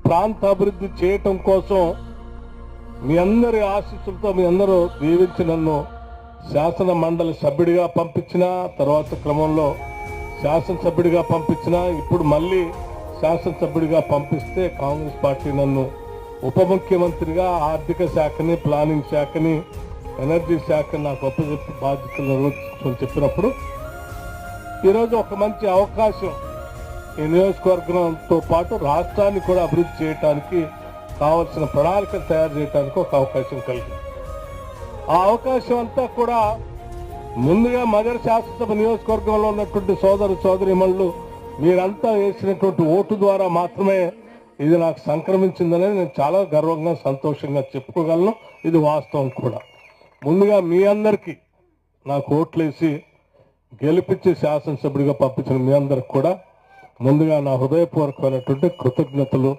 ప్రాంత అభివృద్ధి చేయటం కోసం మీ అందరి ఆశీస్సులతో మీ అందరూ దీవించి నన్ను శాసన మండలి సభ్యుడిగా పంపించిన తర్వాత క్రమంలో శాసనసభ్యుడిగా పంపించిన ఇప్పుడు మళ్ళీ శాసనసభ్యుడిగా పంపిస్తే కాంగ్రెస్ పార్టీ నన్ను ఉప ముఖ్యమంత్రిగా ఆర్థిక శాఖని ప్లానింగ్ శాఖని ఎనర్జీ శాఖని నాకు అప్పచెప్పి బాధ్యతలు నిర్వహించమని చెప్పినప్పుడు ఈరోజు ఒక మంచి అవకాశం ఈ నియోజకవర్గంతో పాటు రాష్ట్రాన్ని కూడా అభివృద్ధి చేయడానికి కావలసిన ప్రణాళికలు తయారు చేయడానికి ఒక అవకాశం కలిగింది. ఆ అవకాశం అంతా కూడా ముందుగా మదర్ శాసనసభ నియోజకవర్గంలో ఉన్నటువంటి సోదరు సోదరీమణులు మీరంతా వేసినటువంటి ఓటు ద్వారా మాత్రమే ఇది నాకు సంక్రమించిందని నేను చాలా గర్వంగా సంతోషంగా చెప్పుకోగలను. ఇది వాస్తవం కూడా. ముందుగా మీ అందరికీ నాకు ఓట్లేసి గెలిపించి శాసనసభ్యుడిగా పంపించిన మీ అందరికి కూడా ముందుగా నా హృదయపూర్వకమైనటువంటి కృతజ్ఞతలు